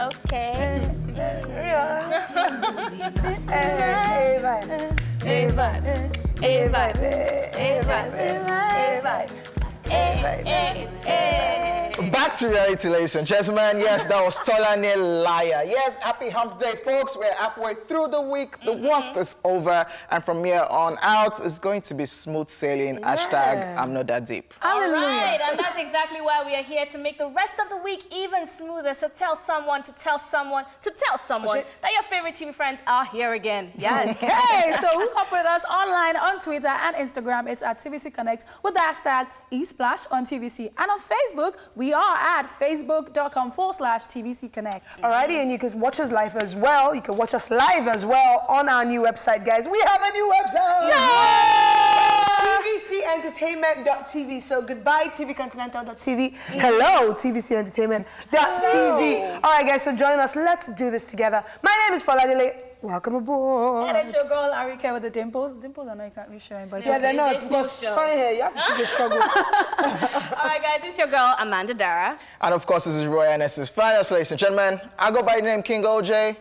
Okay. Back to reality, ladies and gentlemen. Yes, that was Tolani Liar. Yes, happy hump day, folks. We're halfway through the week. The worst is over. And from here on out, it's going to be smooth sailing. Hashtag, I'm not that deep. All right, and that's exactly why we are here, to make the rest of the week even smoother. So tell someone to tell someone to tell someone that your favorite TV friends are here again. Yes. Okay, so hook up with us online on Twitter and Instagram. It's at TVC Connect with the hashtag eSplash on TVC. And on Facebook, we are at facebook.com/TVC Connect. Alrighty, and you can watch us live as well. You can watch us live as well on our new website, guys. We have a new website! TVCentertainment.tv. So goodbye, tvcontinental.tv. Hello, tvcentertainment.tv. Alright, guys, so join us. Let's do this together. My name is Faladele. Welcome aboard. And it's your girl, Arike, with the dimples. The dimples are not exactly showing, but yeah, they're not, because fine hair, you have to do the struggle. All right, guys, it's your girl, Amanda Dara. And of course, this is Roy N.S.'s finest, ladies and gentlemen. I go by the name King OJ,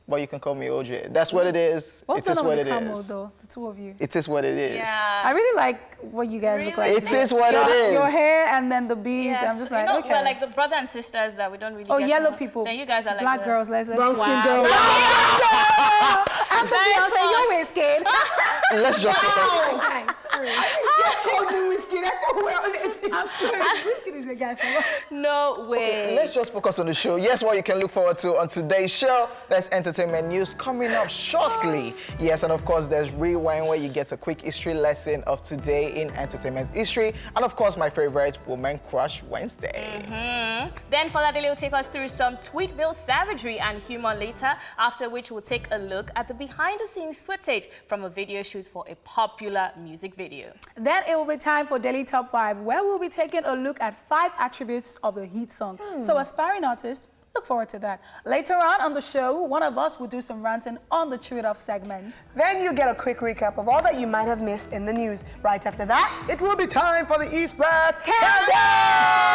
but you can call me OJ. That's what it is. What's it is going on what with it the camo, is. though, the two of you? It is what it is. Yeah. I really like what you guys look like. It is what it is. Your hair and then the beads. Yes. I'm just like, you know, okay. we're like the brother and sisters that we don't really get yellow to know. people. Then you guys are like black the girls. Let's Brown skin wow. girls. I'm the Beyonce, you're whiskey. Let's just focus. Sorry. I told you whiskey. That's the way on it. I'm sorry. Whiskey is a guy for what? No way. Let's just focus on the show. Yes, what you can look forward to on today's show. There's entertainment news coming up shortly. Yes, and of course, there's Rewind, where you get a quick history lesson of today in entertainment history. And of course, my favorite, Woman Crush Wednesday. Then Faladele will take us through some Tweetville savagery and humor later, after which we'll take a look at the behind-the-scenes footage from a video shoot for a popular music video. Then it will be time for Daily Top 5, where we'll be taking a look at 5 attributes of a hit song. So aspiring artists, look forward to that. Later on the show, one of us will do some ranting on the Chew It Off segment. Then you get a quick recap of all that you might have missed in the news. Right after that, it will be time for the East Press Countdown!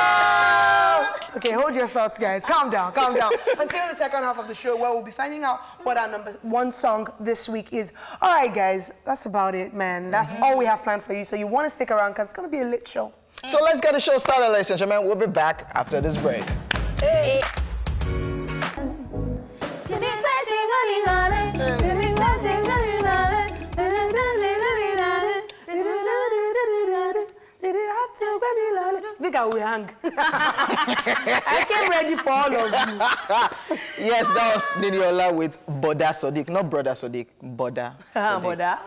Okay, hold your thoughts, guys. Calm down, calm down. Until the second half of the show, where we'll be finding out what our #1 song this week is. All right, guys, that's about it, man. That's all we have planned for you. So you want to stick around, because it's going to be a lit show. So let's get the show started, ladies and gentlemen. We'll be back after this break. Hey. Think I will hang. I came ready for all of you. Yes, that was Niniola with Boda Sodiq. Not Brother Sodiq, Boda Sodiq. Boda.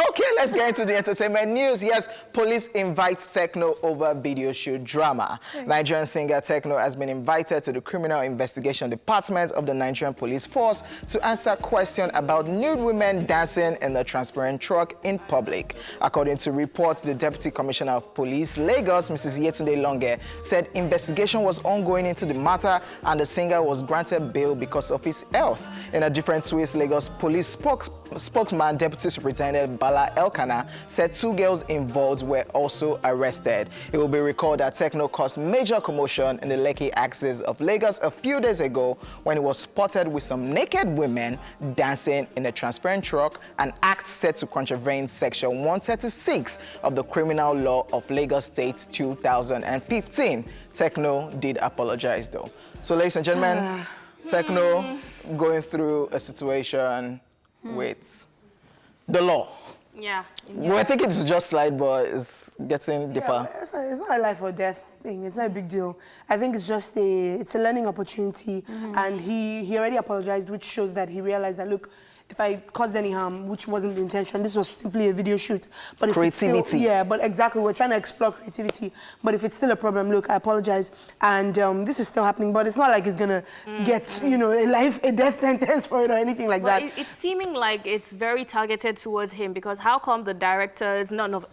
Okay, let's get into the entertainment news. Yes, police invite Tekno over video shoot drama. Nigerian singer Tekno has been invited to the Criminal Investigation Department of the Nigerian Police Force to answer questions about nude women dancing in a transparent truck in public. According to reports, the Deputy Commissioner of Police, Lagos, Mrs. Yetunde Longe, said investigation was ongoing into the matter and the singer was granted bail because of his health. In a different twist, Lagos Police spokesman, Deputy Superintendent Bala Elkanah, said 2 girls involved were also arrested. It will be recalled that Tekno caused major commotion in the Lekki axis of Lagos a few days ago when he was spotted with some naked women dancing in a transparent truck, an act set to contravene Section 136 of the Criminal Law of Lagos State 2015. Tekno did apologize though. So ladies and gentlemen, Tekno going through a situation with the law. Yeah. Well, I think it's just slight, but it's getting deeper. Yeah, it's not a life or death thing. It's not a big deal. I think it's just it's a learning opportunity, and he already apologized, which shows that he realized that, look, if I caused any harm, which wasn't the intention, this was simply a video shoot. But if creativity. It's still, yeah, but exactly, we're trying to explore creativity. But if it's still a problem, look, I apologize. And this is still happening, but it's not like it's gonna get, you know, a death sentence for it or anything like that. It's seeming like it's very targeted towards him, because how come the directors, no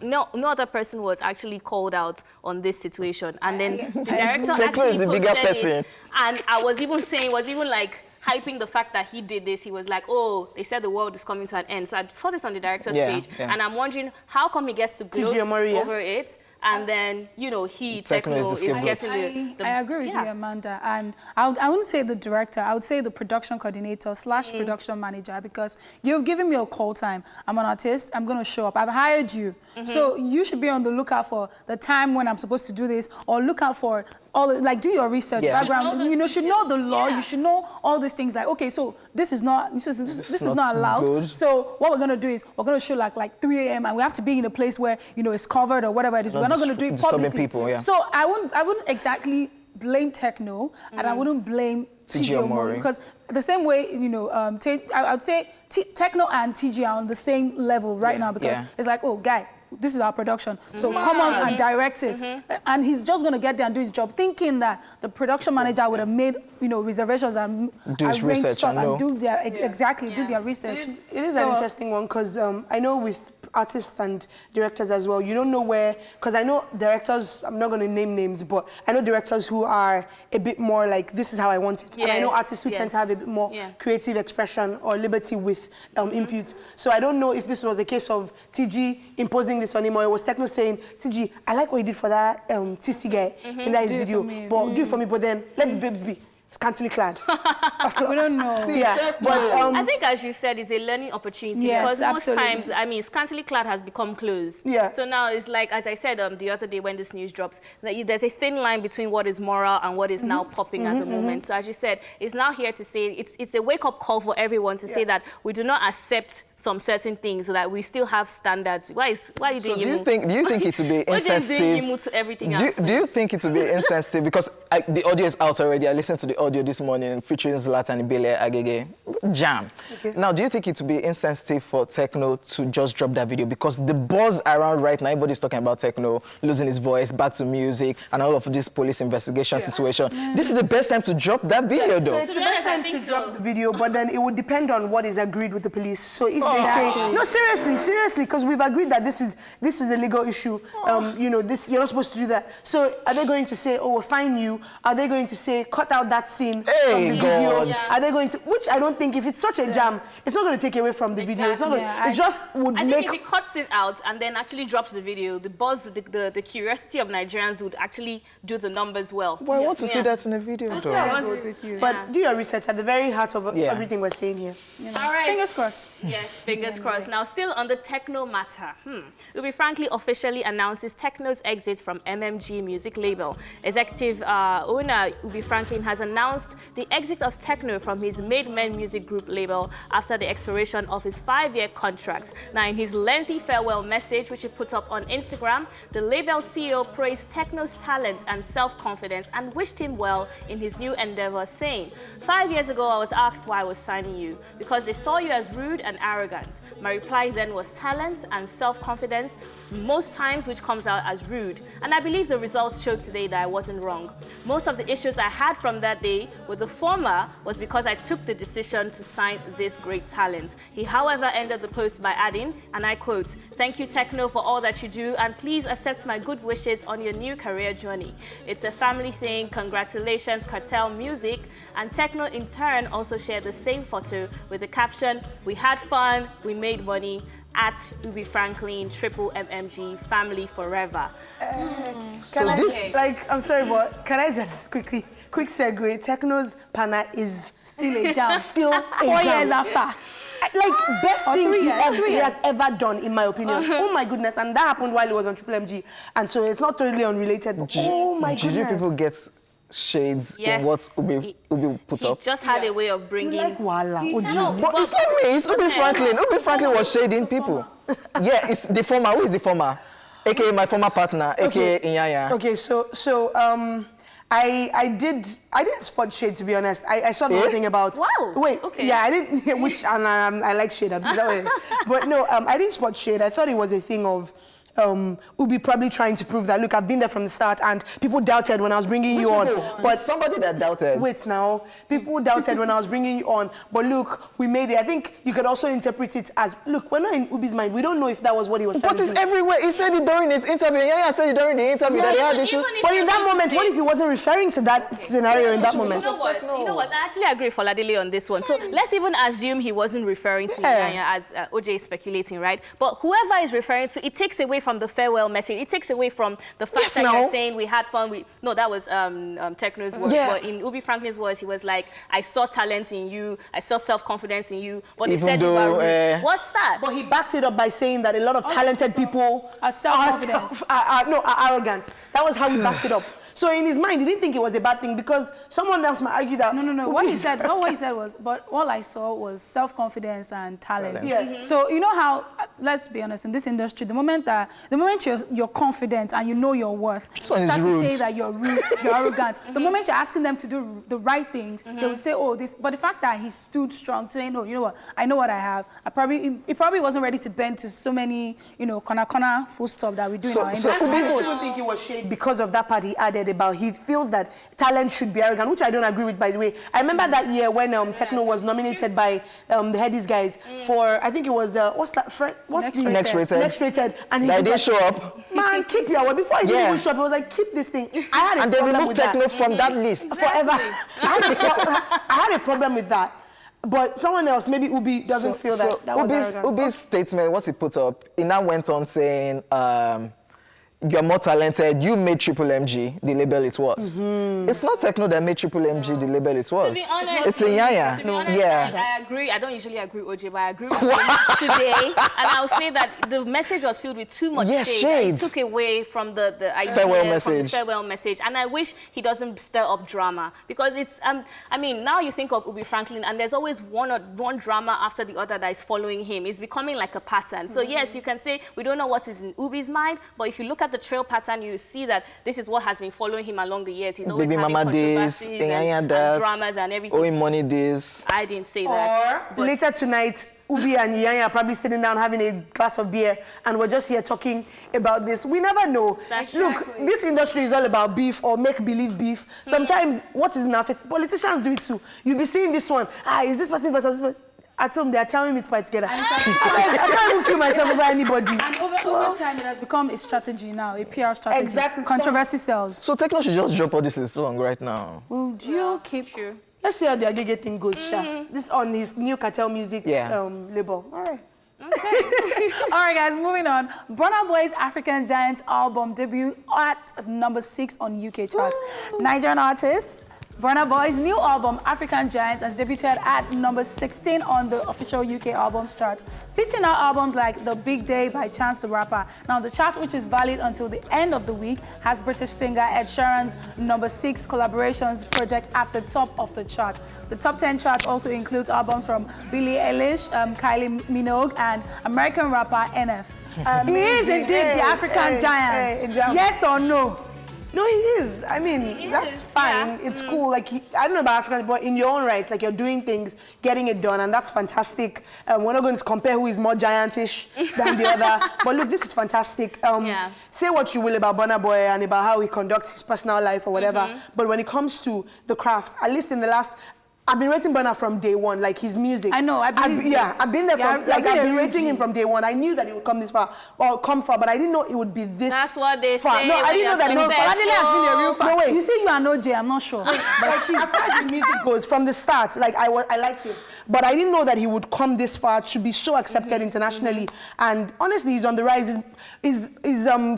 other person was actually called out on this situation, and then the director actually is the bigger posted person. it, and I was even saying, like hyping the fact that he did this. He was like, oh, they said the world is coming to an end. So I saw this on the director's page, and I'm wondering how come he gets to gloat over it, and then, you know, Tekno is the is getting I agree with you, Amanda. And I wouldn't say the director, I would say the production coordinator / production manager, because you've given me a call time. I'm an artist, I'm going to show up. I've hired you. So you should be on the lookout for the time when I'm supposed to do this, or look out for like do your research, background, you should know the law, you should know all these things, like, okay, so this is not allowed. Good. So what we're going to do is we're going to show like 3 a.m. and we have to be in a place where, you know, it's covered or whatever it is. We're not going to do it publicly. People, So I wouldn't exactly blame Tekno, and I wouldn't blame TG Omori, because the same way, you know, I would say Tekno and TG are on the same level right now, because it's like, oh, guy, this is our production, so come on and direct it. And he's just going to get there and do his job, thinking that the production manager would have made, you know, reservations and arrange stuff and do their do their research. It is an interesting one, because I know with artists and directors as well, you don't know where, because I know directors, I'm not going to name names, but I know directors who are a bit more like, this is how I want it. And I know artists who tend to have a bit more creative expression or liberty with inputs. So I don't know if this was a case of TG imposing this on him, or it was Tekno saying, TG, I like what you did for that TC guy in that his video, but do it for me, but then let the babes be scantily clad. We don't know. But I think, as you said, it's a learning opportunity, because most times, I mean, scantily clad has become clothes. So now it's like, as I said the other day when this news drops, that there's a thin line between what is moral and what is now popping at the moment. So as you said, it's now here to say, it's a wake-up call for everyone to say that we do not accept some certain things, so that we still have standards. Why are you doing? So do you think it would be insensitive? To everything else? Do you think it would be insensitive, because the audio is out already? I listened to the audio this morning featuring Zlatan Ibele Agege. Jam. Now, do you think it would be insensitive for Tekno to just drop that video, because the buzz around right now, everybody's talking about Tekno losing his voice, back to music, and all of this police investigation situation? This is the best time to drop that video, though. So it's the best time to drop the video, but then it would depend on what is agreed with the police. So if they say, no, seriously, because we've agreed that this is a legal issue. You know, you're not supposed to do that. So are they going to say, oh, we'll fine you? Are they going to say, cut out that scene from the video? Are they going to? Which I don't think, if it's such a jam, it's not going to take away from the video. It's not going. It just would make. I think if he cuts it out and then actually drops the video, the buzz, the curiosity of Nigerians would actually do the numbers well. Well, I want to see that in the video, though. But do your research at the very heart of everything we're saying here. All right. Fingers crossed. Yes, fingers crossed. Now, still on the Tekno matter, Ubi Frankly officially announces Tekno's exit from MMG music label. Executive owner Ubi Franklin has announced the exit of Tekno from his Made Men Music Group label after the expiration of his 5-year contract. Now, in his lengthy farewell message, which he put up on Instagram, the label CEO praised Tekno's talent and self-confidence and wished him well in his new endeavor, saying, 5 years ago, I was asked why I was signing you, because they saw you as rude and arrogant. My reply then was talent and self-confidence, most times which comes out as rude. And I believe the results showed today that I wasn't wrong. Most of the issues I had from that day with the former was because I took the decision to sign this great talent. He, however, ended the post by adding, and I quote, "Thank you, Tekno, for all that you do, and please accept my good wishes on your new career journey. It's a family thing. Congratulations, Cartel Music." And Tekno, in turn, also shared the same photo with the caption, "We had fun, we made money, at Ubi Franklin, Triple MMG, family forever." I'm sorry, but can I just quick segue? Tekno's partner is still a jam. Still a 4 jam. years after. Like, best thing he has years. ever done, in my opinion. Oh my goodness, and that happened while he was on Triple MG. And so it's not totally unrelated, but oh my goodness. Did you people get shades in what Ubi put up? He just had a way of bringing... Like, voila. But it's not me, it's Ubi Franklin. Ubi Franklin was shading people. Yeah, it's the former. Who is the former? AKA my former partner, AKA Inyanya. Okay, so I didn't spot shade, to be honest. I saw the whole thing about... Wow. Wait, okay. Yeah, I didn't... Which, and I like shade, that way. But no, I didn't spot shade. I thought it was a thing of... Ubi probably trying to prove that, look, I've been there from the start, and people doubted when I was bringing you on. But somebody that doubted. Wait now. People doubted when I was bringing you on, but look, we made it. I think you could also interpret it as, look, we're not in Ubi's mind. We don't know if that was what he was trying to do. But it's everywhere. He said it during his interview. Yeah, said it during the interview that he had issue. But in that moment, what if he wasn't referring to that scenario in that moment? You know what? I actually agree for Ladele on this one. So let's even assume he wasn't referring to Yanya as OJ is speculating, right? But whoever is referring to, it takes away from from the farewell message. It takes away from the fact that you're saying we had fun. No, that was Tekno's words. But in Ubi Franklin's words, he was like, I saw talent in you, I saw self-confidence in you, but he said you were rude. What's that? But he backed it up by saying that a lot of talented people are self-confident. are arrogant. That was how he backed it up. So in his mind, he didn't think it was a bad thing because someone else might argue that. No. What he said was, but all I saw was self-confidence and talent. Yeah. So you know how, let's be honest, in this industry, the moment you're confident and you know your worth, you start to say that you're rude, you're arrogant. The moment you're asking them to do the right things, they will say, oh, this. But the fact that he stood strong, saying, no, you know what, I know what I have. He probably wasn't ready to bend to so many, corner full stop that we do in our industry. I don't think he was shade because of that part he added about he feels that talent should be arrogant, which I don't agree with, by the way. I remember that year when Tekno was nominated by the Headies guys for, I think it was, Next Rated. And he didn't show up. Man, keep your word. Before he didn't even show up, he was like, keep this thing. I had a problem with that. And they removed Tekno from that list. Forever. I had a problem with that. But someone else, maybe Ubi, doesn't feel that was arrogant. Ubi's statement, what he put up, he now went on saying, you're more talented. You made Triple MG the label it was. It's not Tekno that made Triple MG the label it was. To be honest, it's Yaya. I agree. I don't usually agree with OJ, but I agree with him today. And I'll say that the message was filled with too much shade. It took away from the idea, from the farewell message. And I wish he doesn't stir up drama because it's. I mean, now you think of Ubi Franklin, and there's always one drama after the other that is following him. It's becoming like a pattern. So yes, you can say we don't know what is in Ubi's mind, but if you look at the trail pattern, you see that this is what has been following him along the years. He's always having controversies and dramas and everything. Owing money days. I didn't say that. Or later tonight, Ubi and Yanya are probably sitting down having a glass of beer and we're just here talking about this. We never know. Look, this industry is all about beef or make-believe beef. Sometimes what is in our face, politicians do it too. You'll be seeing this one. Is this person versus this person? At home, they are chowing meat pie together. I can't even kill myself over anybody. And over time, it has become a strategy now, a PR strategy. Exactly. Controversy sells. So Tekno should just drop all this in his song right now. Would you keep... Let's see how the Agege thing goes, Sha. This on his new Cartel Music label. All right. Okay. All right, guys, moving on. Burna Boy's African Giant album debut at number 6 on UK charts. Nigerian artist Burna Boy's new album, African Giants, has debuted at number 16 on the official UK albums chart, beating out albums like The Big Day by Chance the Rapper. Now, the chart, which is valid until the end of the week, has British singer Ed Sheeran's number 6 collaborations project at the top of the chart. The top 10 chart also includes albums from Billie Eilish, Kylie Minogue, and American rapper NF. He is indeed the African Giant. Yes or no? No, he is. I mean, that's fine. Yeah. It's cool. Like, I don't know about Africans, but in your own rights, like, you're doing things, getting it done, and that's fantastic. We're not going to compare who is more giantish than the other. But look, this is fantastic. Say what you will about Burna Boy and about how he conducts his personal life or whatever, but when it comes to the craft, at least in the last... I've been rating Burna from day one, like his music. I know. I've been there from, I've been rating him from day one. I knew that he would come this far, or come far, but I didn't know it would be this far. That's what they say. No, I didn't know that he would far. Adele has been a real fan. No, wait. You say you are no J, I'm not sure. But as far as the music goes, from the start, like, I liked him. But I didn't know that he would come this far to be so accepted internationally. And honestly, he's on the rise. He's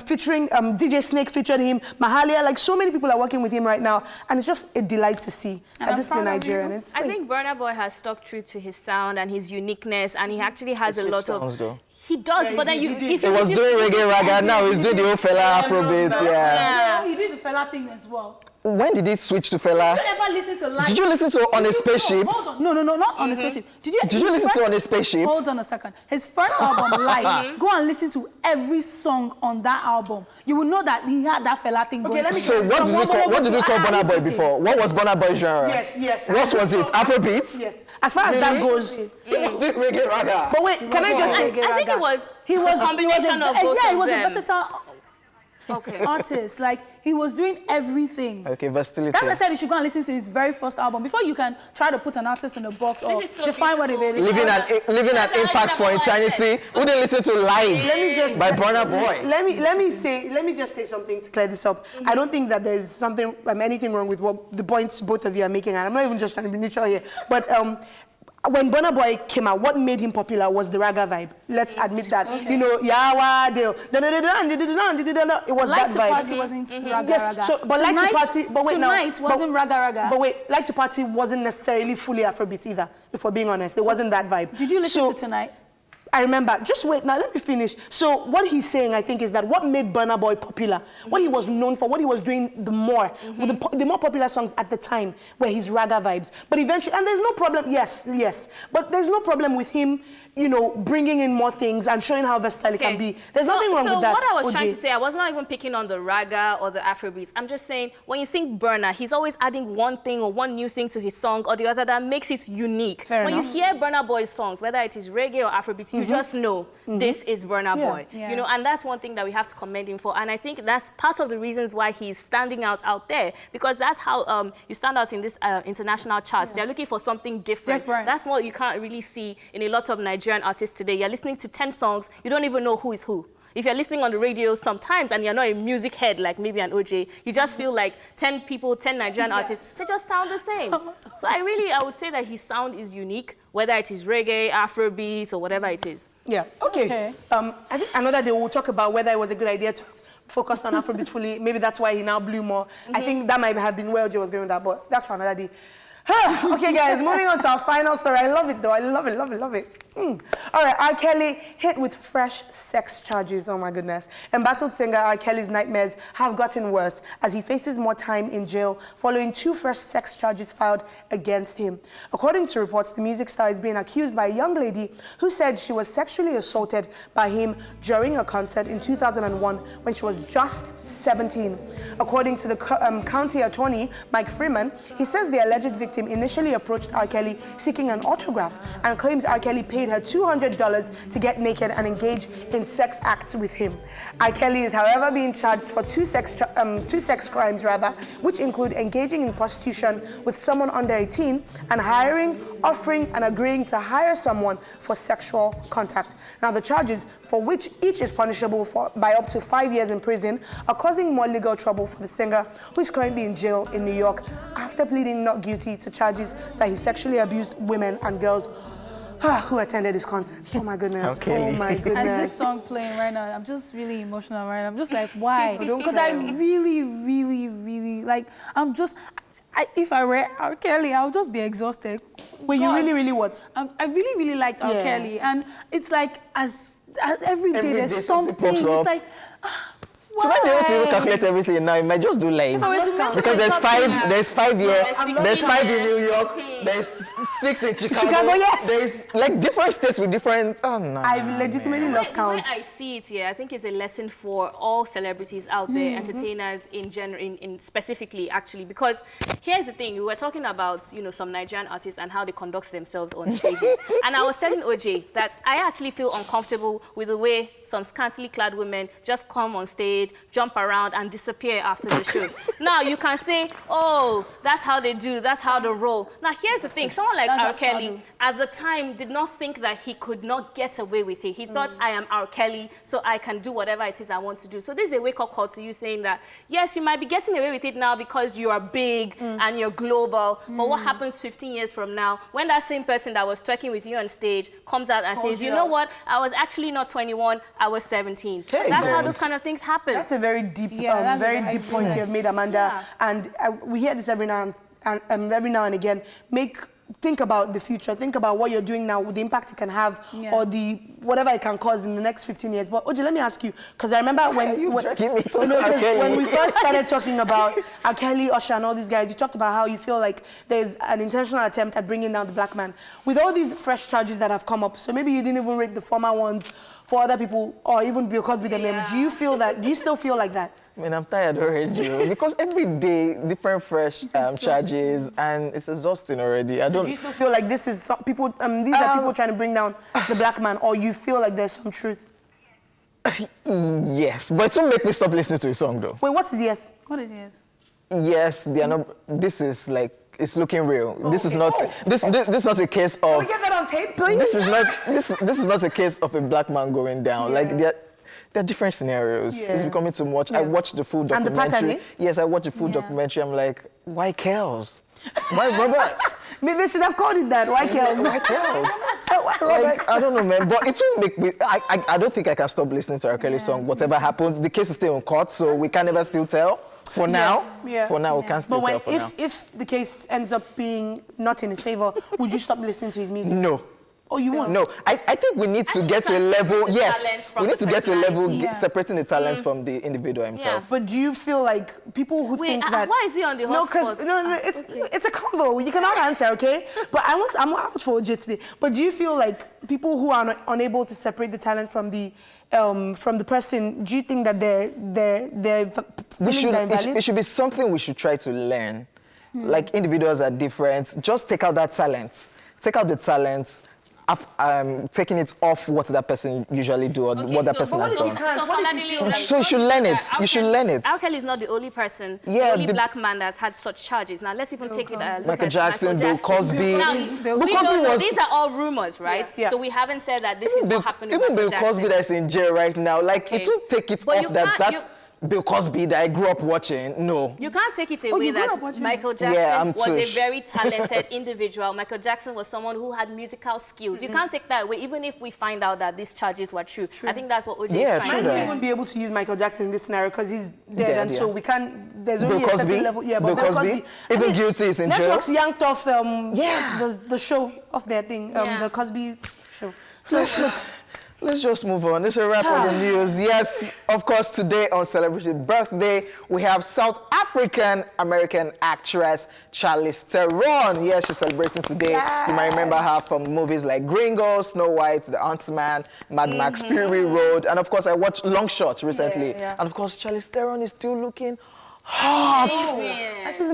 featuring, DJ Snake featured him, Mahalia, like, so many people are working with him right now. And it's just a delight to see. And this is a Nigerian. I think Burna Boy has stuck true to his sound and his uniqueness, and he actually has a lot of... He does, but then he was doing reggae raga, now he's doing the old fella Afrobeat, yeah. He did the fella thing as well. When did he switch to fella? Did you ever listen to live? Did you listen to On a Spaceship? Hold on. No, not On a Spaceship. Did you listen to On a Spaceship? Hold on a second. His first album, Live, go and listen to every song on that album. You will know that he had that fella thing going. So what did we call Burna Boy before? What was Burna Boy's genre? Yes. What was it? Afrobeat? Yes. As far as that goes, he was doing reggae raga. But wait, can I just say, I think he was a combination of both of them. Yeah, he was a versatile artist. Like, he was doing everything. Okay, versatility. That's why I said you should go and listen to his very first album before you can try to put an artist in a box or define what it is. Leaving an impact for eternity. Who didn't listen to Live by Burna Boy? Let me just say something to clear this up. I don't think that there's anything wrong with what the points both of you are making, and I'm not even just trying to be neutral here. But when Burna Boy came out, what made him popular was the raga vibe. Let's admit that. Okay. You know, Yawa, it was Like that to vibe. Party wasn't raga Yes, raga. so, but Like to Party, but wait now. Tonight wasn't raga raga. But wait, Like to Party wasn't necessarily fully Afrobeat either, if we're being honest. It wasn't that vibe. Did you listen to Tonight? I remember. Just wait now, let me finish. So what he's saying, I think, is that what made Burna Boy popular, what he was known for, what he was doing the more, with the more popular songs at the time were his raga vibes. But eventually, and there's no problem, yes, but there's no problem with him, you know, bringing in more things and showing how versatile it can be. There's nothing wrong with that. So what I was OJ. trying to say, I was not even picking on the raga or the Afrobeats. I'm just saying, when you think Burna, he's always adding one thing or one new thing to his song or the other that makes it unique. Fair when enough. you hear Burna Boy's songs, whether it is reggae or Afrobeats, you just know this is Burna Boy. Yeah. You know, and that's one thing that we have to commend him for. And I think that's part of the reasons why he's standing out there, because that's how you stand out in this international charts. They're looking for something different. That's what you can't really see in a lot of Nigerian artists today. You're listening to 10 songs, you don't even know who is who. If you're listening on the radio sometimes and you're not a music head like maybe an OJ, you just feel like 10 people, 10 Nigerian artists, they just sound the same. So I would say that his sound is unique, whether it is reggae, Afrobeats, or whatever it is. Yeah, okay. I think another day we'll talk about whether it was a good idea to focus on Afrobeats fully. Maybe that's why he now blew more. I think that might have been where OJ was going with that, but that's for another day. Okay, guys, moving on to our final story. I love it, though. I love it. All right, R. Kelly hit with fresh sex charges. Oh, my goodness. Embattled singer R. Kelly's nightmares have gotten worse as he faces more time in jail following 2 fresh sex charges filed against him. According to reports, the music star is being accused by a young lady who said she was sexually assaulted by him during a concert in 2001 when she was just 17. According to the county attorney, Mike Freeman, he says the alleged victim initially approached R. Kelly seeking an autograph and claims R. Kelly paid her $200 to get naked and engage in sex acts with him. R. Kelly is, however, being charged for two sex crimes, which include engaging in prostitution with someone under 18 and hiring, offering, and agreeing to hire someone for sexual contact. Now, the charges, for which each is punishable by up to 5 years in prison, are causing more legal trouble for the singer, who is currently in jail in New York after pleading not guilty to charges that he sexually abused women and girls who attended his concerts. Oh my goodness. Okay. Oh my goodness. And this song playing right now, I'm just really emotional right now. I'm just like, why? Because I really, like, if I were R. Kelly, I would just be exhausted. Wait, you really what? I really liked R. Kelly. And it's like, as every day there's day something. pops up. It's like, So might be able to even calculate everything now. You might just do live. Because there's 5 here, there's 5 in New York, there's 6 in Chicago. Yes. There's like different states with different. Oh no. I've legitimately lost count. The way I see it here, I think it's a lesson for all celebrities out there, entertainers in general, in specifically actually, because here's the thing: we were talking about some Nigerian artists and how they conduct themselves on stages, and I was telling OJ that I actually feel uncomfortable with the way some scantily clad women just come on stage, jump around, and disappear after the show. Now you can say, oh, that's how they do, that's how they roll. Now here's the thing: someone like R. Kelly at the time did not think that he could not get away with it. He thought, I am R. Kelly, so I can do whatever it is I want to do. So this is a wake-up call to you, saying that yes, you might be getting away with it now because you are big and you're global. But what happens 15 years from now when that same person that was twerking with you on stage comes out and says, you know what, I was actually not 21, I was 17. Hey, that's how those kind of things happen. That's a very deep, that's very a deep point you have made, Amanda. And we hear this every now and again. Think about the future. Think about what you're doing now, the impact it can have, or the whatever it can cause in the next 15 years. But OJ, let me ask you, because I remember when we first started talking about R. Kelly, Usher, and all these guys, you talked about how you feel like there's an intentional attempt at bringing down the black man. With all these fresh charges that have come up, so maybe you didn't even rate the former ones for other people, or even because with them. Do you still feel like that? I mean, I'm tired already, because every day, different fresh charges, and it's exhausting already. Do you still feel like this is people? These are people trying to bring down the black man, or you feel like there's some truth? Yes, but it won't make me stop listening to a song, though. Wait, what is yes? What is yes? Yes, they are not. This is like, it's looking real. This is not. This is not a case of. Can we get that on tape, please? This is not a case of a black man going down. Like there are different scenarios. It's becoming too much. I watched the full documentary. And the pattern, Yes, I watched the full documentary. I'm like, why Kels? Why Robert? mean, they should have called it that. Why Kells? Why Kells? Robert? Like, I don't know, man, but it won't make me. I don't think I can stop listening to R. Kelly's song. Whatever happens, the case is still in court, so we can never still tell. For now, we can't still tell. But if the case ends up being not in his favor, would you stop listening to his music? No. Oh, you won't? No, I think we need to get to a level. Yes, we need to get to a level separating the talents from the individual himself. But do you feel like people who think that? Why is he on the hot spot? No, it's a convo. You cannot answer, okay? But I'm out for OJ today. But do you feel like people who are unable to separate the talent from the person, do you think that their feelings are invalid? It should be something we should try to learn. Like individuals are different. Just take out that talent. Take out the talent. Taking it off what that person usually do or what that person has done. So you should learn it. You should learn it. R. Kelly is not the only person, the only black man that's had such charges. Now let's even take it. Michael Jackson, Bill Cosby. These are all rumors, right? Yeah. So we haven't said that this is what happened. Even Bill Cosby that's in jail right now, like it will take it off that's Bill Cosby that I grew up watching. No. You can't take it away that Michael Jackson was a very talented individual. Michael Jackson was someone who had musical skills. You can't take that away, even if we find out that these charges were true. I think that's what OJ is trying to do. We wouldn't be able to use Michael Jackson in this scenario because he's dead, and so we can't. There's only a certain level. Yeah, but Bill Cosby, even guilty is in jail. Networks yanked off the show of their thing, the Cosby show. So look. Let's just move on. This is a wrap on the news. Yes, of course, today on Celebrity Birthday, we have South African-American actress Charlize Theron. Yes, she's celebrating today. You might remember her from movies like Gringo, Snow White, The Huntsman, Mad Max Fury Road, and of course, I watched Long Shot recently. And of course, Charlize Theron is still looking hot. She's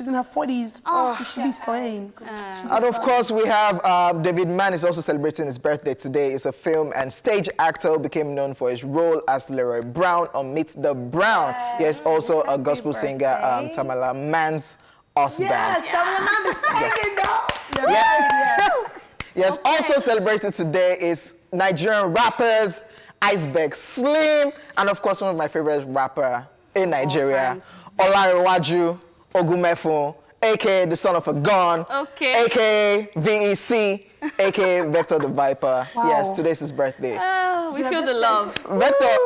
in her 40s. She should be slaying. And of course, we have David Mann is also celebrating his birthday today. He's a film and stage actor who became known for his role as Leroy Brown on Meet the Brown. He is also a gospel singer, Tamala Mann's husband. Yes, Tamala Mann is singing, though. Yes, also celebrating today is Nigerian rappers, Iceberg Slim, and of course, one of my favorite rappers in Nigeria, Olarewaju Ogumefun, aka the son of a gun, aka VEC, aka Vector the Viper. Yes, today's his birthday. We feel the love. Vector,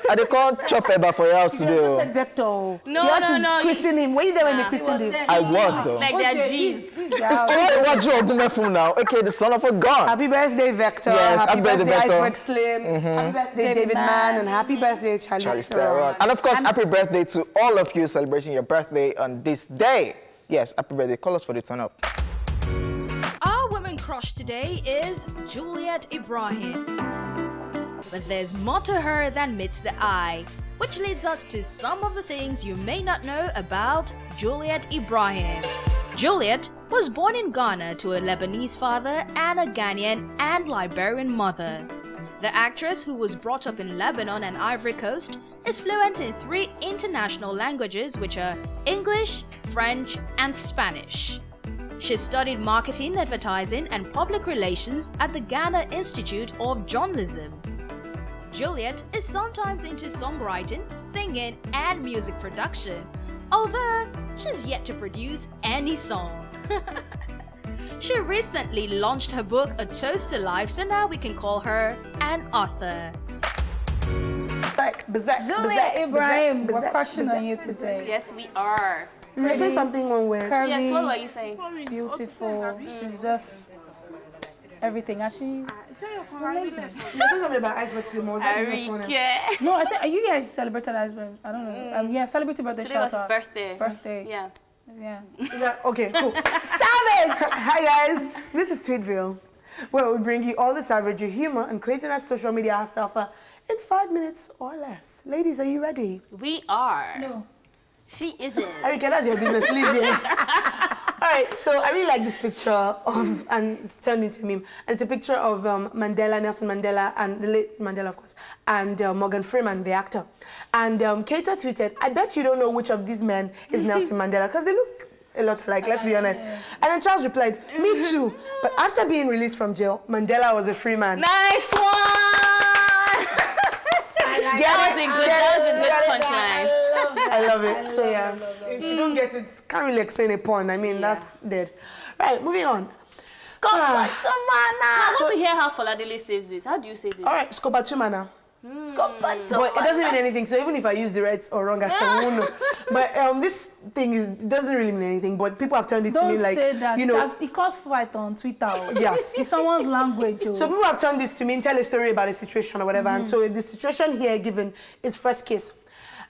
I can't chop ever for your house today. You said Vector. No. Christen him. Were you there when they christened him? I was though. Like they're G's. It's Olarewaju Ogumefun now, aka the son of a gun. Happy birthday, Vector. Yes, happy birthday, Vector. Iceberg Slim. Happy birthday, David Mann. And happy birthday, Charlize Theron. And of course, happy birthday to all of you celebrating your birthday on this day. Yes, happy birthday. Call us for the turn up. Our woman crush today is Juliet Ibrahim. But there's more to her than meets the eye, which leads us to some of the things you may not know about Juliet Ibrahim. Juliet was born in Ghana to a Lebanese father and a Ghanaian and Liberian mother. The actress, who was brought up in Lebanon and Ivory Coast, is fluent in 3 international languages, which are English, French, and Spanish. She studied marketing, advertising, and public relations at the Ghana Institute of Journalism. Juliet is sometimes into songwriting, singing, and music production, although she's yet to produce any song. She recently launched her book, A Toast to Life, so now we can call her an author. Juliet Ibrahim, we're crushing on you today. Yes, we are. You say something one way. Curvy, yes, what were you saying? Beautiful. She's just everything. And she's amazing. You said something about Iceberg Slim. Was that the one? No, I think you guys celebrated Iceberg. I don't know. Yeah, celebrated birthday. Today was his birthday. Birthday. Yeah. Okay, cool. Savage! Hi guys, this is Tweetville, where we bring you all the savagery, humor, and craziness social media has to offer in 5 minutes or less. Ladies, are you ready? We are. No. She isn't. Erika, that's your business. Leave here. All right, so I really like this picture of, and it's turned into a meme, and it's a picture of Nelson Mandela, and the late Mandela, of course, and Morgan Freeman, the actor. And Keita tweeted, I bet you don't know which of these men is Nelson Mandela, because they look a lot alike, let's be honest. And then Charles replied, me too. But after being released from jail, Mandela was a free man. Nice one! That was a good punchline. I love it. So yeah, if you don't get it, can't really explain a pun. I mean, that's dead. Right, moving on. I want to hear how Foladele says this. How do you say this? All right, Skobatumana. But it doesn't mean anything. So even if I use the right or wrong accent, I won't know. But this thing doesn't really mean anything. But people have turned it to me like, Don't say that. you know, it causes fight on Twitter. Yes. It's someone's language. So people have turned this to me and tell a story about a situation or whatever. And so the situation here given is first case.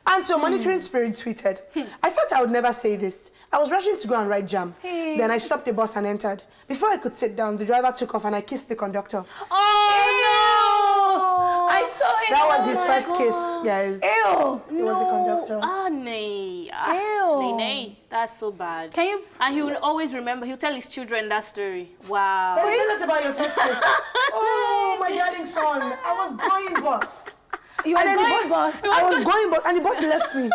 And so Monitoring Spirit tweeted, I thought I would never say this. I was rushing to go and ride jam. Then I stopped the bus and entered. Before I could sit down, the driver took off and I kissed the conductor. Oh, no! I saw it. That was his first kiss, guys. Ew! It was the conductor. Ah, nay. Ew. Nay. That's so bad. Can you? And he will always remember. He'll tell his children that story. Wow. Hey, tell us about your first kiss. Oh, my darling son. I was going bus. You were going bus. I was going bus and the bus left me.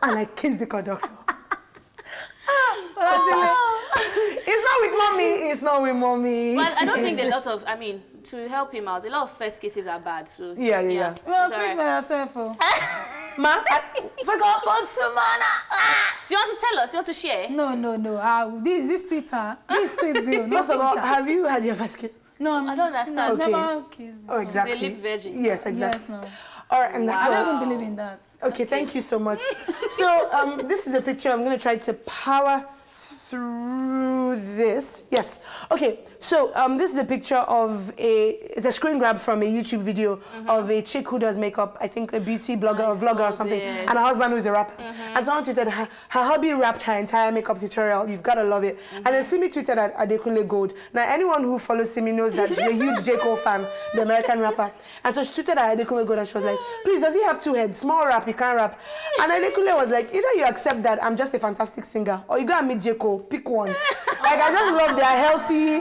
And I kissed the conductor. So sad. It's not with mommy. It's not with mommy. Well, I don't think a lot of, to help him out, a lot of first cases are bad. So Yeah. Well, It's speak alright. for yourself. Oh. Ma, Do you want to tell us? You want to share? No. This Twitter. This tweet view. Not first of all, Twitter. have you had your first kiss? No, I don't understand. No, Okay. never kissed. Oh, exactly. They live virgin. Yes, exactly. Yes, no. All right, and that's I all. don't even believe in that. Okay, thank you so much. So this is a picture. I'm going to try to power through this. Yes. Okay, so this is a picture of it's a screen grab from a YouTube video of a chick who does makeup, I think a beauty blogger or vlogger or something, this. and her husband who is a rapper. And someone tweeted, her hubby rapped her entire makeup tutorial. You've got to love it. And then Simi tweeted at Adekunle Gold. Now, anyone who follows Simi knows that she's a huge J. Cole fan, the American rapper. And so she tweeted at Adekunle Gold and she was like, please, does he have two heads? Small rap, you can't rap. And Adekunle was like, either you accept that I'm just a fantastic singer or you go and meet J. Cole, pick one. Like, I just love their healthy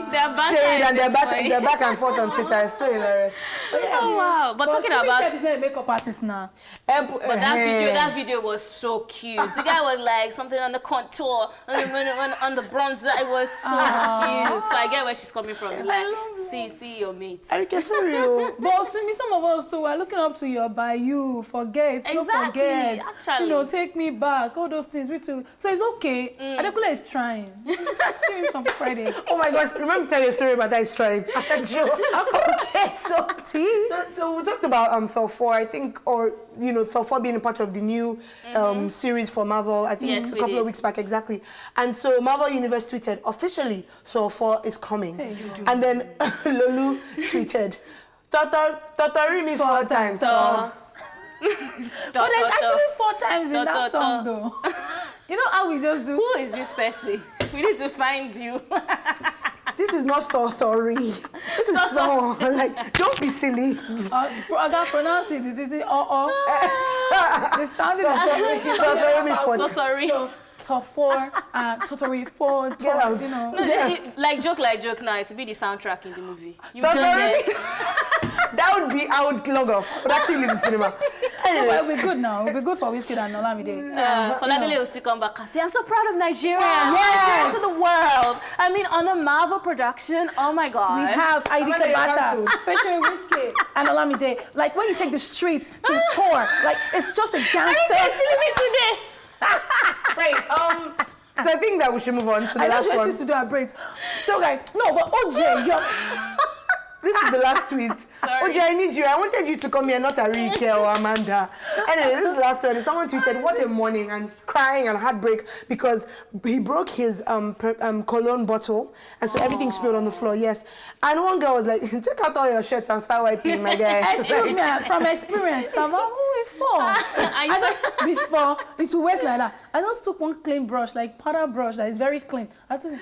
shade and their back and forth on Twitter. It's so hilarious. But yeah. Oh, wow. But talking Simi about... said he's not a makeup artist now. But that video was so cute. The guy was like something on the contour, on the bronzer. It was so cute. So I get where she's coming from. Like, see your mates. I guess so real. But Simi, some of us too are looking up to you by you. Forget, don't Exactly, forget. actually. Take me back. All those things. Me too. So it's okay. Adekunle is trying. Give him some credit. Oh my gosh, remember to tell you a story about that story after Joe. Okay, so we talked about Thor 4, I think, or Thor 4 being a part of the new series for Marvel, I think Yes, a couple of weeks back, exactly. And so Marvel Universe tweeted, officially, Thor 4 is coming. And then Lolu tweeted, Totori me 4 times. But there's actually 4 times in that song, though. You know how we just do? Who is this person? We need to find you. This is not Thor. This is Thor. Like, don't be silly. I got pronounce it. This is it. They sounded Sorry. Top 4, Totori 4, Get out. No, it's like joke now. It would be the soundtrack in the movie. I would log off. I would actually leave the cinema. Anyway. Well, we're good now. We'll be good for Wizkid and Olamide. Foladele will still come back and say, I'm so proud of Nigeria. Yes. To the world. I mean, on a Marvel production, oh my God. We have Heidi Olamide Kebasa cancelled. featuring Wizkid and Olamide. Like when you take the street to the core, like it's just a gangster. Are you guys feeling me today? Right, so I think that we should move on to the I last know one. she to do her braids. So guys, no, but OJ, you're... This is the last tweet. Sorry. OJ, I need you. I wanted you to come here, not Arike or Amanda. Anyway, this is the last one. Someone tweeted, what a morning, and crying and heartbreak because he broke his cologne bottle, and so everything spilled on the floor, yes. And one girl was like, take out all your shirts and start wiping, my guy. Excuse me, from experience, Tava, before, it's waste like that. I just took one clean brush, like powder brush, that is very clean. I took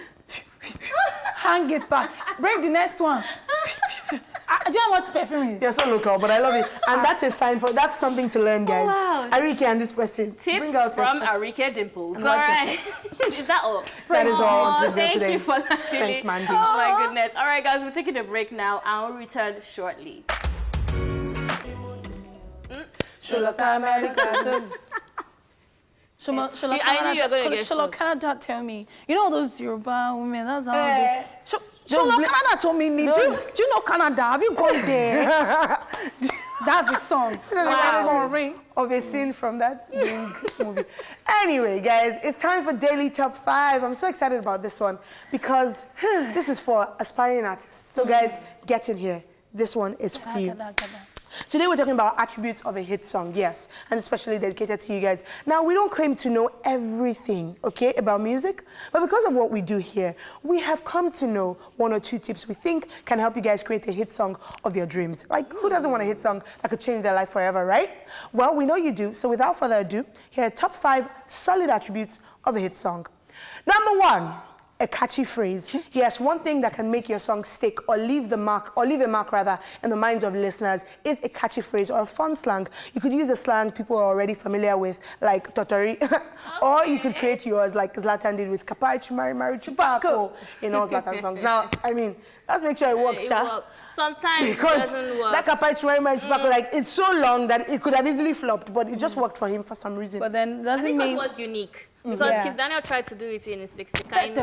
hang it back. Bring the next one. Do you know how much perfume is? You're so local, but I love it. And that's something to learn, guys. wow. Arike and this person. Tips Bring out your from stuff. Arike Dimples. I All like right. Is that all? That is all on Signal Thank today. you for that. Thanks, Mandy. Oh my goodness. All right, guys, we're taking a break now. I'll return shortly. I knew you were going to get Sholo Canada tell me. You know those Yoruba women, that's how Eh. they... Sholo Canada told me, do you know Canada? Have you gone there? That's the song. Wow. Of a scene from that Ring movie. Anyway, guys, it's time for Daily Top 5. I'm so excited about this one because this is for aspiring artists. So, guys, get in here. This one is for you. Today we're talking about attributes of a hit song, yes, and especially dedicated to you guys. Now, we don't claim to know everything, okay, about music, but because of what we do here, we have come to know 1 or 2 tips we think can help you guys create a hit song of your dreams. Like, who doesn't want a hit song that could change their life forever, right? Well, we know you do, so without further ado, here are top 5 solid attributes of a hit song. Number 1. A catchy phrase. Yes, one thing that can make your song stick or leave a mark rather in the minds of listeners is a catchy phrase or a fun slang. You could use a slang people are already familiar with, like Totori, or you could create yours like Zlatan did with Kapai Chumari Chupako in all Zlatan songs. Now, I mean, let's make sure it works, Sha. Sometimes because it doesn't work. That Kapai Chumari Chupako, like, it's so long that it could have easily flopped, but it just worked for him for some reason. But then I doesn't think mean it was unique. Because Kiss Daniel tried to do it in his 60 and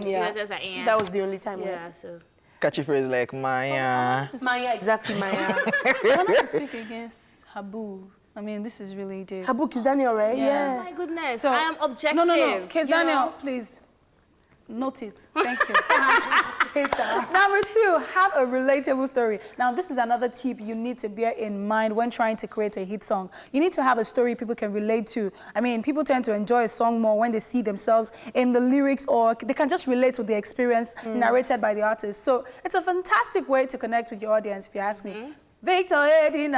yeah. Just like, yeah. That was the only time. Yeah, so. Catchy phrase like Maya. Maya, exactly, Maya. I want to speak against Habu. I mean, this is really deep. Habu Kiss Daniel, right? Yeah. Oh my goodness, So, I am objective. No. Kiss you Daniel, know? please. Note it. Thank you. Number 2, have a relatable story. Now, this is another tip you need to bear in mind when trying to create a hit song. You need to have a story people can relate to. I mean, people tend to enjoy a song more when they see themselves in the lyrics, or they can just relate to the experience narrated by the artist. So it's a fantastic way to connect with your audience, if you ask me. Victor, Eddie,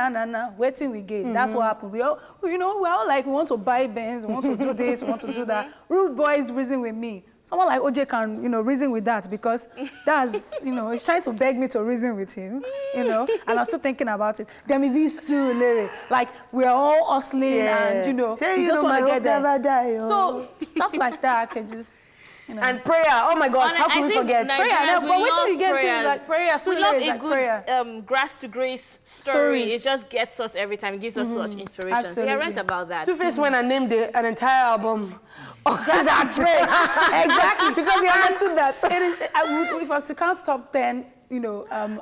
waiting we get. That's what happened. We all, we're all like, we want to buy Benz, we want to do this, we want to do that. Rude boys reason with me. Someone like OJ can, reason with that because that's, he's trying to beg me to reason with him, and I'm still thinking about it. Demi V Sue, like, we're all hustling and, we just want to get there. Never die, So stuff like that can just... And prayer, oh my gosh, how can we forget? Prayer, but wait till we get to like prayer. We love a like good prayer. grass to grace story. Stories. It just gets us every time. It gives us such inspiration. Absolutely. So you're right about that. Two-Face went and named an entire album. That's right. Exactly, because he understood that. It is, if I have to count top 10,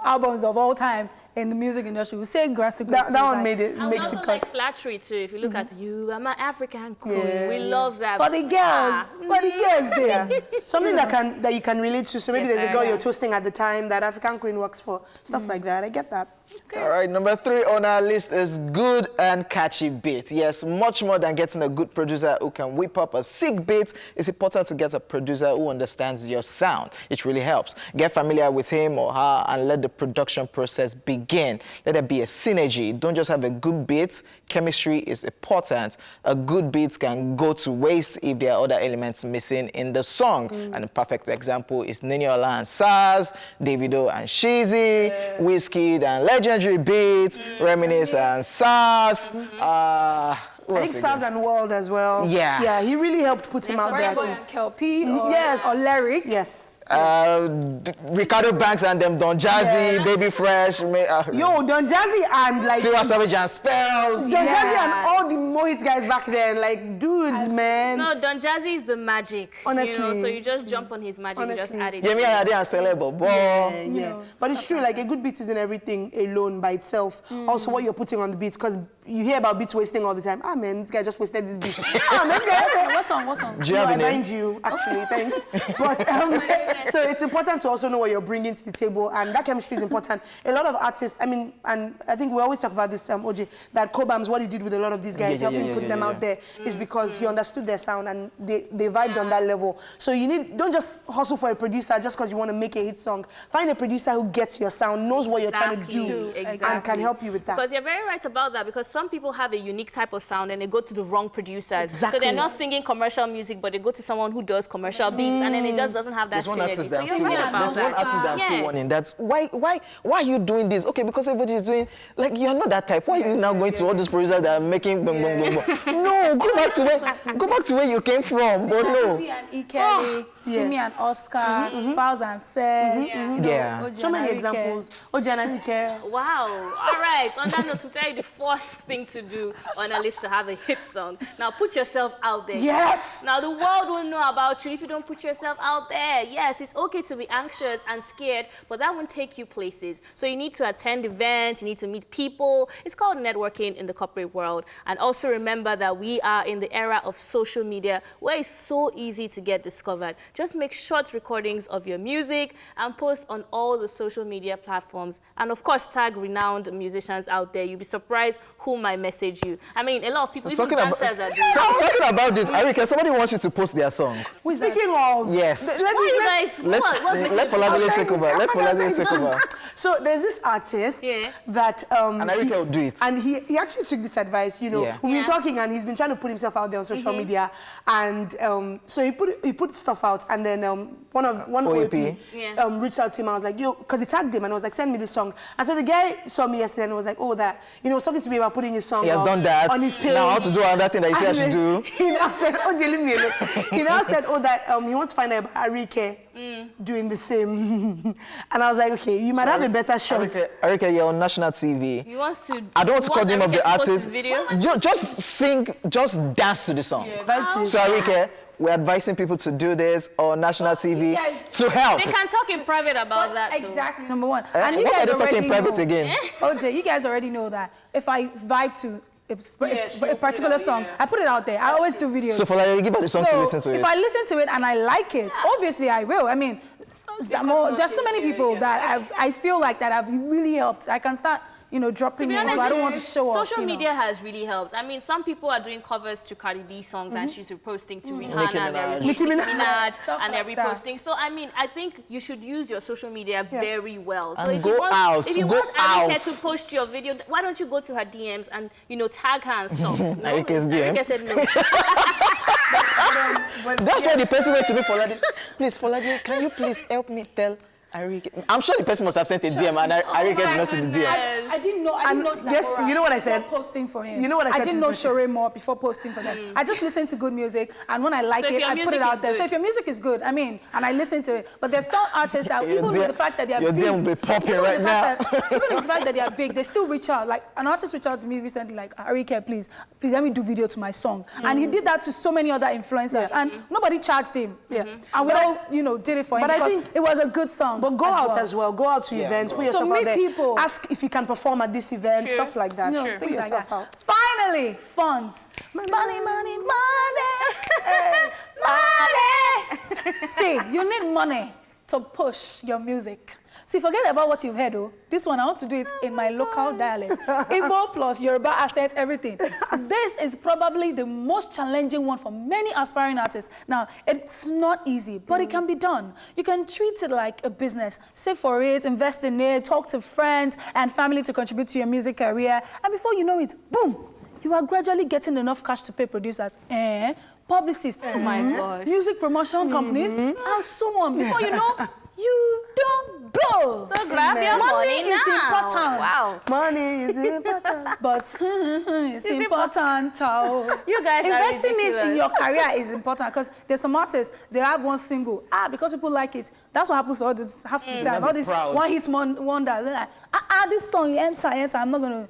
albums of all time in the music industry, we say grass to grass. That one like, makes it cut. cut. Like flattery too. If you look at You I'm an African queen, we love that. for the girls, there. Something that you can relate to. So maybe Yes, there's a girl you're toasting at the time that African queen works for. Stuff like that. I get that. All right, number 3 on our list is good and catchy beat. Yes, much more than getting a good producer who can whip up a sick beat, it's important to get a producer who understands your sound. It really helps. Get familiar with him or her and let the production process begin. Let there be a synergy. Don't just have a good beat. Chemistry is important. A good beat can go to waste if there are other elements missing in the song. And a perfect example is Niniola and Saz, Davido and Shizzy, Wizkid and Legendary Beats, Reminisce and Saz. I think Saz and World as well. Yeah. Yeah, he really helped put him out there. Burna Boy and Kelpie Yes. or Lyric. Yes. Ricardo Banks and them, Don Jazzy, Baby Fresh, Yo, Don Jazzy and like Tiwa Savage and Spells. Don Jazzy and all the Mohit guys back then, like, dude, man. No, Don Jazzy is the magic. Honestly. So you just jump on his magic, you just add it. Yeah, me and and Celebo. Yeah. But it's true, like, a good beat isn't everything alone by itself. Also, what you're putting on the beats, because you hear about beats wasting all the time. Ah, man, this guy just wasted this beat. What song? Do you have I a name? mind you, actually, thanks. But so it's important to also know what you're bringing to the table, and that chemistry is important. A lot of artists, I mean, and I think we always talk about this, OJ, that Cobhams, what he did with a lot of these guys, helping put them out there, is because he understood their sound and they vibed on that level. So don't just hustle for a producer just because you want to make a hit song. Find a producer who gets your sound, knows what you're trying to do, and can help you with that. Because you're very right about that, because some people have a unique type of sound and they go to the wrong producers. Exactly. So they're not singing commercial music, but they go to someone who does commercial beats, and then it just doesn't have that There's one synergy. artist that I'm So still you're right about there's one that. artist that I'm still warning. That's why are you doing this? Okay, because everybody is doing, like, you're not that type. Why are you now going to all those producers that are making boom, boom, boom, boom? No, go back to where you came from. But no. Jay-Z and E. Kelly, Simi and Oscar, Fowls and Sez. Yeah. OJ So and many Enrique. examples. OJ and Enrique. Wow. All right. On that note, to tell you the fourth thing to do on a list to have a hit song. Now put yourself out there. Yes. Now the world will know about you if you don't put yourself out there. Yes, it's okay to be anxious and scared, but that won't take you places. So you need to attend events, you need to meet people. It's called networking in the corporate world. And also remember that we are in the era of social media where it's so easy to get discovered. Just make short recordings of your music and post on all the social media platforms. And of course, tag renowned musicians out there. You'll be surprised who might message you. I mean, a lot of people, even dancers are doing it. Talking about this, Arika, somebody wants you to post their song. Speaking of, Yes. Let Folabile take over. Let Folabile take over. So there's this artist that And Arika will do it. And he actually took this advice, you know. Yeah. We've been talking and he's been trying to put himself out there on social media. And so he put stuff out, and then one OAP reached out to him. I was like, yo, because he tagged him and I was like, send me this song. And so the guy saw me yesterday and was like, oh, that, you know, was talking to me about putting his song He has done that. on his page. Now how to do another thing that he said I should do. He now said, oh, leave me alone. He now said, oh, that he wants to find out about Arike doing the same. And I was like, okay, you might have a better shot. Arika, you're on national TV. He wants to. I don't want to call the name of the artist. Video? Just sing, just dance to the song. So Arika, we're advising people to do this on national TV to help. They can talk in private about that. Exactly, number one. And you guys are talking in private again. OJ, you guys already know that if I vibe to a particular song, I put it out there. I always do videos. So for like, you give us a song to listen to it. If I listen to it and I like it, obviously I will. I mean, there's so many people that I feel like that have really helped. I can start, you know, dropping names, but I don't want to show off. Social media has really helped. I mean, some people are doing covers to Cardi B songs and she's reposting to Rihanna, Nicki Minaj, and they're reposting. So, I mean, I think you should use your social media very well. So And if go you want, out, if you go want out. Arika to post your video, why don't you go to her DMs and, you know, tag her and stuff? No? Arika's DM. Arika said no. That's why the person went to me for like, please, Folade, can you please help me tell Arika? I'm sure the person must have sent a DM and Arika did not see the DM. I didn't know. I didn't know Zahora you know what I said? before posting for him. You know what I said I didn't to know the Shure more before posting for them. I just listen to good music, and when I like So if it, your I put music it out is there. good. So if your music is good, I mean, and I listen to it. But there's some artists that even with the fact that they are your big, DM will be popping even with right the now. fact that- even with the fact that they are big, they still reach out. Like an artist reached out to me recently, like Arika, please let me do video to my song, and he did that to so many other influencers, and nobody charged him. And we all, you know, did it for him But I because think it was a good song. But go out as well. Go out to events. Put yourself meet out there. people. Ask if you can perform at this event. Stuff like that. No, Put things like yourself that. out. Finally, funds. Money, money, money. Hey, money. See, you need money to push your music. See, forget about what you've heard, oh. This one, I want to do it in my local dialect. Igbo plus Yoruba accent, everything. This is probably the most challenging one for many aspiring artists. Now, it's not easy, but it can be done. You can treat it like a business. Save for it, invest in it, talk to friends and family to contribute to your music career. And before you know it, boom, you are gradually getting enough cash to pay producers, publicists, Oh my gosh. music promotion companies, and so on. Before you know, you don't blow. So grab your money is now. important. Wow. Money is important. But it's important. You guys are investing it in ridiculous. your career is important because there's some artists, they have one single. Because people like it. That's what happens to all this half the time. All this one-hit wonders. They're like, this song, enter. I'm not going to.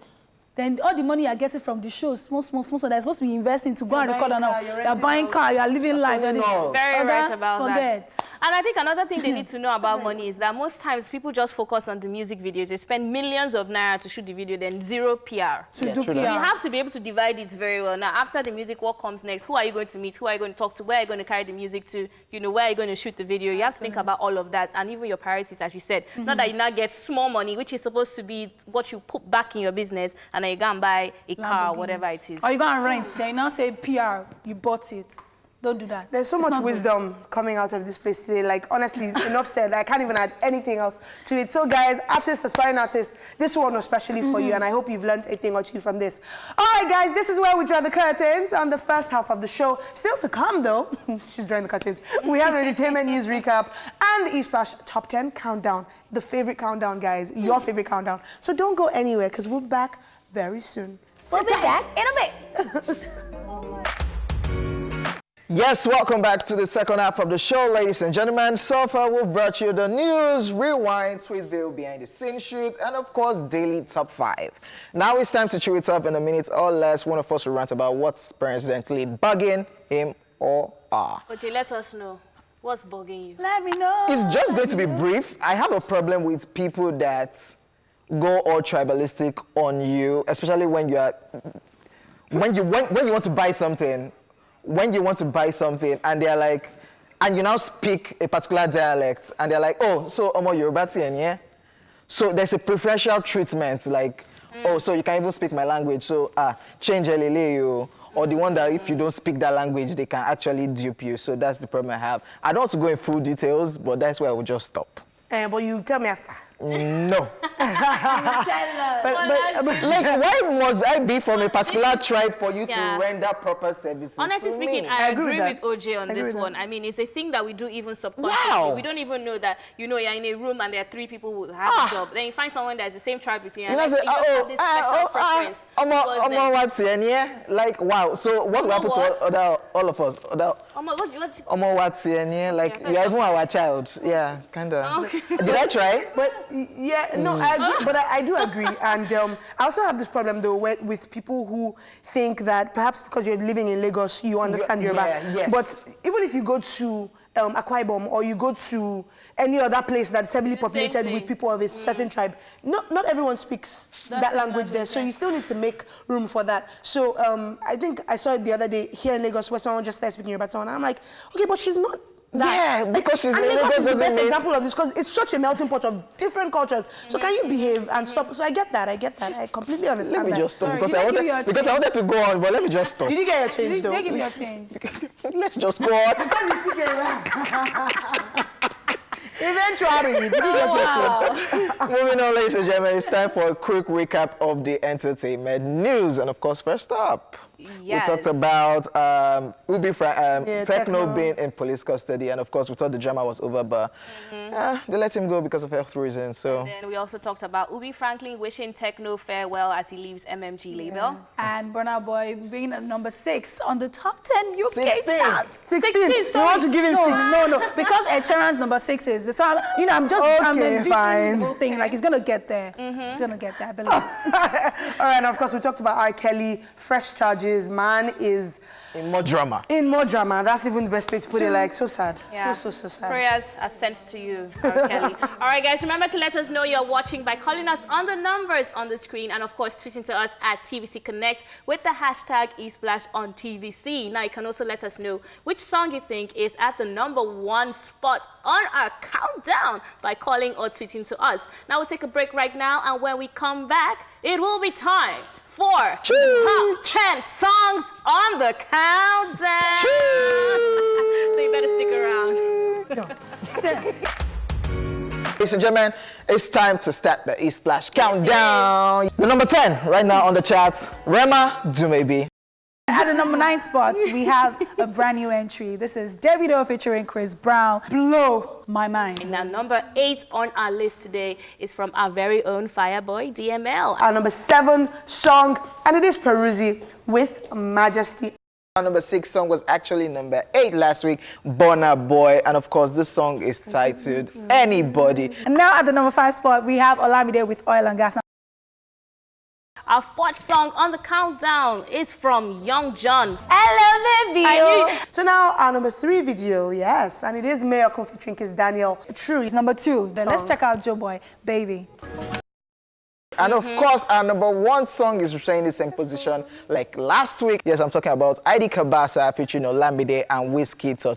Then all the money you're getting from the shows, small, so they're supposed to be investing to go and record on. You're buying car, you're living life. Very right about that. And I think another thing they need to know about money is that most times people just focus on the music videos. They spend millions of naira to shoot the video, then zero PR. To do PR. So you have to be able to divide it very well. Now, after the music, what comes next? Who are you going to meet? Who are you going to talk to? Where are you going to carry the music to? You know, where are you going to shoot the video? You have to think about all of that. And even your priorities, as you said. Not that you now get small money, which is supposed to be what you put back in your business, and then you go and buy a car, whatever it is. Or you go and rent. Then you now say PR, you bought it. Don't do that. There's so much wisdom coming out of this place today. Like, honestly, enough said. I can't even add anything else to it. So, guys, artists, aspiring artists, this one was especially for you, and I hope you've learned a thing or two from this. All right, guys, this is where we draw the curtains on the first half of the show. Still to come, though, she's drawing the curtains. We have an entertainment news recap and the eSplash Top 10 Countdown. The favorite countdown, guys. Your favorite countdown. So don't go anywhere, because we're back very soon. We'll be back in a bit. Yes, welcome back to the second half of the show, ladies and gentlemen. So far, we've brought you the news, rewind, tweet view, behind the scenes shoot, and of course, daily top 5. Now it's time to chew it up in a minute or less. One of us will rant about what's presently bugging him or her. OJ, let us know. What's bugging you? Let me know. It's just going to be brief. I have a problem with people that go all tribalistic on you, especially when you are, when you want to buy something. When you want to buy something and they're like, and you now speak a particular dialect and they're like, oh, so Omo Yorubatian, yeah? So there's a preferential treatment, like, oh, so you can even speak my language, so change Eleleo, or the one that if you don't speak that language, they can actually dupe you. So that's the problem I have. I don't want to go in full details, but that's where I will just stop. But you tell me after. No. Tell us. But like, why must I be from a particular tribe for you to Yeah. render proper services Honestly to speaking, me? I agree agree with with that. OJ on I agree this with one. that. I mean, it's a thing that we do even subconsciously. Wow. We don't even know that, you know, you're in a room and there are 3 people who have a job. Then you find someone that's the same tribe with you, and You know, like, say, you just have this special preference. towards them. what's in here? Like, wow. So what will happen what? to all of us? What What's in here? Like, Yeah, you're even our child. Yeah, kind of. Okay. Did I try? But yeah, no, I agree, but I do agree. And I also have this problem though with people who think that perhaps because you're living in Lagos, you understand Yoruba. Yeah, yes. But even if you go to Akwa Ibom or you go to any other place that's heavily populated with thing. people of a certain tribe, not everyone speaks that language there. So you still need to make room for that. So I think I saw it the other day here in Lagos where someone just started speaking Yoruba to someone. And I'm like, okay, but she's not that. Yeah, because she's and in Lagos Lagos is the doesn't best mean- example of this because it's such a melting pot of different cultures. So can you behave and stop? So I get that. I completely understand Let me that. just stop Sorry, because did I I give you a wanted I wanted to go on, but let me just stop. Did you get your change Did they though? give you a change? Let's just go on. Because you speak Yoruba. Eventually, did you get your change? Moving on, ladies and gentlemen, it's time for a quick recap of the entertainment news. And of course, first up, Yes. we talked about Tekno Tekno. being in police custody. And of course, we thought the drama was over, but they let him go because of health reasons. So Then we also talked about Ubi Franklin wishing Tekno farewell as he leaves MMG label. And Burna Boy being at number 6 on the top 10 UK 16. chart. 16. You sorry. want to give him no, 6? No, because Ed Sheeran's number 6 is. So I'm just I'm Okay, envisioning fine. the whole thing. Like, he's going to get there. He's going to get there, I believe. All right, and of course, we talked about R. Kelly, fresh charges. Man is in more drama. in more drama. That's even the best way to put it. Like, so sad. Yeah. So sad. Prayers are sent to you, R. Kelly. All right, guys, remember to let us know you're watching by calling us on the numbers on the screen and, of course, tweeting to us at TVC Connect with the hashtag eSplash on TVC. Now, you can also let us know which song you think is at the number 1 spot on our countdown by calling or tweeting to us. Now, we'll take a break right now, and when we come back, it will be time for top 10 songs on the countdown. So you better stick around. Ladies and gentlemen, it's time to start the E-Splash countdown. The number 10 right now on the charts, Rema Dumebi. At the number 9 spot, we have a brand new entry. This is Davido featuring Chris Brown, Blow My Mind. Now, number 8 on our list today is from our very own Fireboy, DML. Our number 7 song, and it is Peruzzi with Majesty. Our number 6 song was actually number 8 last week, Burna Boy. And of course, this song is titled Anybody. And now at the number 5 spot, we have Olamide with Oil and Gas. Our 4th song on the countdown is from Young John. I love it, So now our number 3 video, yes, and it is Mayor featuring Kiss Daniel. True. It's number 2. Then let's check out Joe Boy, Baby. And of course, our number 1 song is staying the same position like last week. Yes, I'm talking about ID Kabasa featuring Olamide and Whiskey Totori.